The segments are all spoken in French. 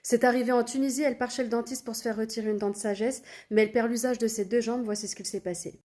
C'est arrivé en Tunisie, elle part chez le dentiste pour se faire retirer une dent de sagesse, mais elle perd l'usage de ses deux jambes, voici ce qu'il s'est passé.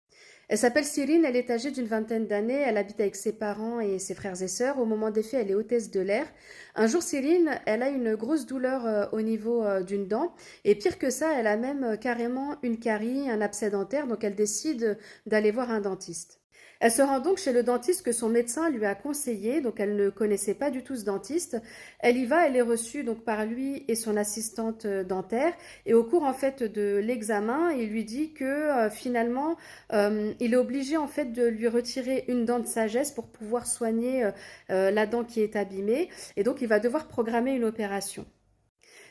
Elle s'appelle Cyrine, elle est âgée d'une vingtaine d'années, elle habite avec ses parents et ses frères et sœurs. Au moment des faits, elle est hôtesse de l'air. Un jour, Cyrine, elle a une grosse douleur au niveau d'une dent, et pire que ça, elle a même carrément une carie, un abcès dentaire, donc elle décide d'aller voir un dentiste. Elle se rend donc chez le dentiste que son médecin lui a conseillé, donc elle ne connaissait pas du tout ce dentiste. Elle y va, elle est reçue donc par lui et son assistante dentaire, et au cours en fait de l'examen, il lui dit que finalement il est obligé en fait de lui retirer une dent de sagesse pour pouvoir soigner la dent qui est abîmée, et donc il va devoir programmer une opération.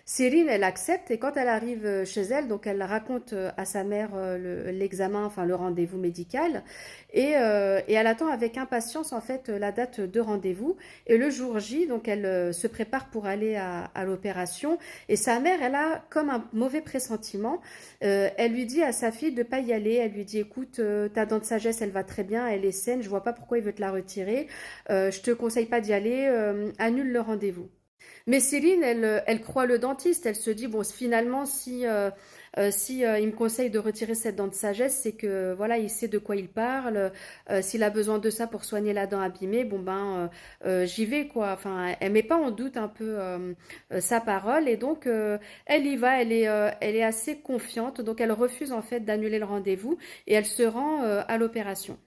Cyrine, elle accepte et quand elle arrive chez elle, donc elle raconte à sa mère l'examen, enfin le rendez-vous médical, et elle attend avec impatience en fait la date de rendez-vous. Et le jour J, donc elle se prépare pour aller à l'opération. Et sa mère, elle a comme un mauvais pressentiment. Elle lui dit à sa fille de pas y aller. Elle lui dit, écoute, ta dent de sagesse, elle va très bien, elle est saine, je vois pas pourquoi il veut te la retirer. Je te conseille pas d'y aller, annule le rendez-vous. Mais Céline, elle croit le dentiste. Elle se dit, bon, finalement, si il me conseille de retirer cette dent de sagesse, c'est que voilà, il sait de quoi il parle. S'il a besoin de ça pour soigner la dent abîmée, bon ben, j'y vais quoi. Enfin, elle met pas en doute un peu sa parole et donc elle y va. Elle est assez confiante, donc elle refuse en fait d'annuler le rendez-vous et elle se rend à l'opération.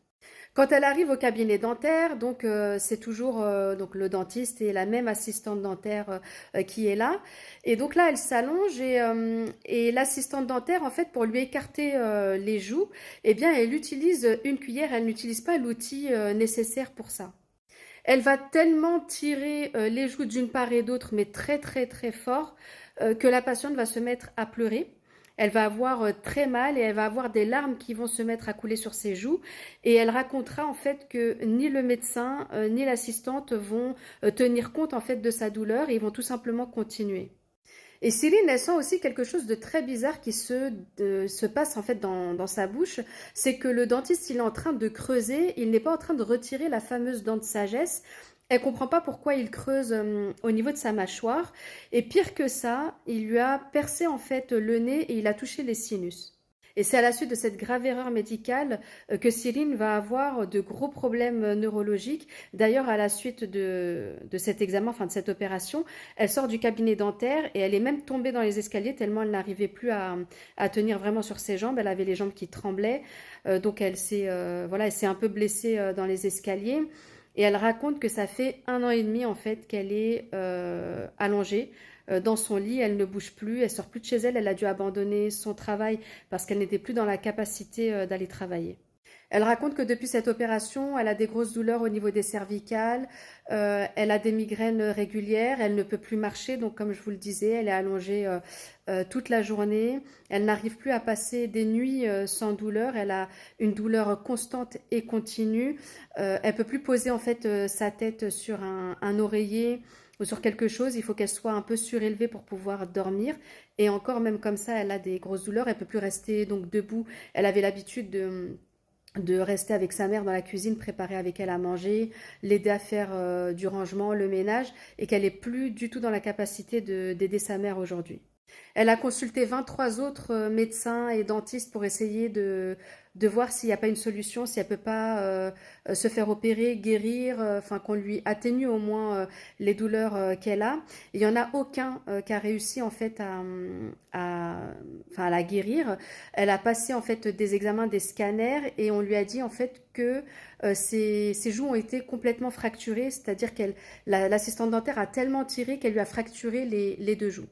Quand elle arrive au cabinet dentaire, donc c'est toujours donc le dentiste et la même assistante dentaire qui est là. Et donc là, elle s'allonge et l'assistante dentaire, en fait, pour lui écarter les joues, eh bien, elle utilise une cuillère. Elle n'utilise pas l'outil nécessaire pour ça. Elle va tellement tirer les joues d'une part et d'autre, mais très très très fort, que la patiente va se mettre à pleurer. Elle va avoir très mal et elle va avoir des larmes qui vont se mettre à couler sur ses joues. Et elle racontera en fait que ni le médecin ni l'assistante vont tenir compte en fait de sa douleur et ils vont tout simplement continuer. Et Céline, elle sent aussi quelque chose de très bizarre qui se passe en fait dans sa bouche. C'est que le dentiste, il est en train de creuser, il n'est pas en train de retirer la fameuse dent de sagesse. Elle comprend pas pourquoi il creuse au niveau de sa mâchoire. Et pire que ça, il lui a percé en fait le nez et il a touché les sinus. Et c'est à la suite de cette grave erreur médicale que Céline va avoir de gros problèmes neurologiques. D'ailleurs, à la suite de cet examen, enfin de cette opération, elle sort du cabinet dentaire et elle est même tombée dans les escaliers tellement elle n'arrivait plus à tenir vraiment sur ses jambes. Elle avait les jambes qui tremblaient. Donc elle s'est un peu blessée dans les escaliers. Et elle raconte que ça fait 1 an et demi en fait qu'elle est allongée dans son lit, elle ne bouge plus, elle sort plus de chez elle, elle a dû abandonner son travail parce qu'elle n'était plus dans la capacité d'aller travailler. Elle raconte que depuis cette opération, elle a des grosses douleurs au niveau des cervicales, elle a des migraines régulières, elle ne peut plus marcher, donc comme je vous le disais, elle est allongée toute la journée, elle n'arrive plus à passer des nuits sans douleur, elle a une douleur constante et continue, elle peut plus poser en fait sa tête sur un oreiller ou sur quelque chose, il faut qu'elle soit un peu surélevée pour pouvoir dormir. Et encore, même comme ça, elle a des grosses douleurs, elle peut plus rester donc debout. Elle avait l'habitude de rester avec sa mère dans la cuisine, préparer avec elle à manger, l'aider à faire du rangement, le ménage, et qu'elle est plus du tout dans la capacité d'aider sa mère aujourd'hui. Elle a consulté 23 autres médecins et dentistes pour essayer de voir s'il n'y a pas une solution, si elle peut pas se faire opérer, guérir, enfin qu'on lui atténue au moins les douleurs qu'elle a. Il y en a aucun qui a réussi en fait à la guérir. Elle a passé en fait des examens, des scanners et on lui a dit en fait que ses joues ont été complètement fracturées, c'est-à-dire l'assistante dentaire a tellement tiré qu'elle lui a fracturé les deux joues.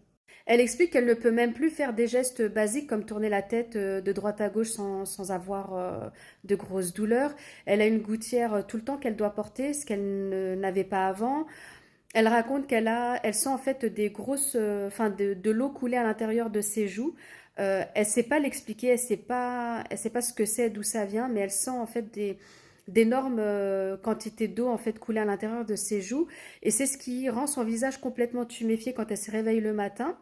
Elle explique qu'elle ne peut même plus faire des gestes basiques comme tourner la tête de droite à gauche sans avoir de grosses douleurs. Elle a une gouttière tout le temps qu'elle doit porter, ce qu'elle n'avait pas avant. Elle raconte elle sent en fait des grosses, enfin de l'eau couler à l'intérieur de ses joues. Elle sait pas l'expliquer, elle sait pas ce que c'est, d'où ça vient, mais elle sent en fait d'énormes quantités d'eau en fait couler à l'intérieur de ses joues et c'est ce qui rend son visage complètement tuméfié quand elle se réveille le matin.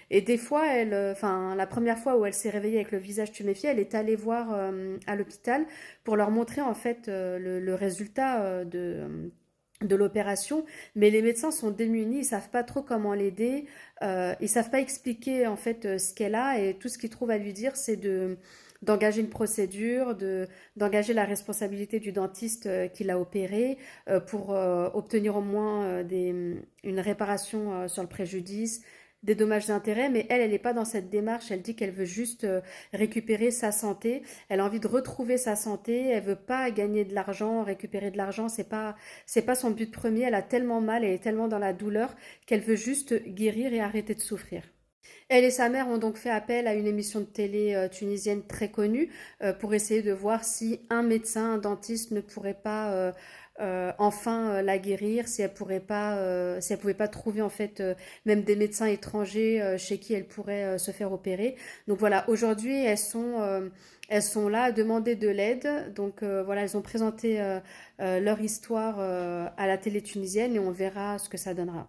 Et des fois, la première fois où elle s'est réveillée avec le visage tuméfié, elle est allée voir à l'hôpital pour leur montrer en fait le résultat de l'opération, mais les médecins sont démunis, ils savent pas trop comment l'aider, ils savent pas expliquer en fait ce qu'elle a et tout ce qu'ils trouvent à lui dire, c'est de d'engager une procédure, d'engager la responsabilité du dentiste qui l'a opéré pour obtenir au moins une réparation sur le préjudice, des dommages d'intérêt, mais elle n'est pas dans cette démarche. Elle dit qu'elle veut juste récupérer sa santé. Elle a envie de retrouver sa santé. Elle veut pas gagner de l'argent, récupérer de l'argent. C'est pas son but premier. Elle a tellement mal, elle est tellement dans la douleur qu'elle veut juste guérir et arrêter de souffrir. Elle et sa mère ont donc fait appel à une émission de télé tunisienne très connue pour essayer de voir si un médecin, un dentiste ne pourrait pas enfin la guérir, si elle pouvait pas trouver en fait même des médecins étrangers chez qui elle pourrait se faire opérer. Donc voilà, aujourd'hui elles sont là à demander de l'aide. Donc voilà, elles ont présenté leur histoire à la télé tunisienne et on verra ce que ça donnera.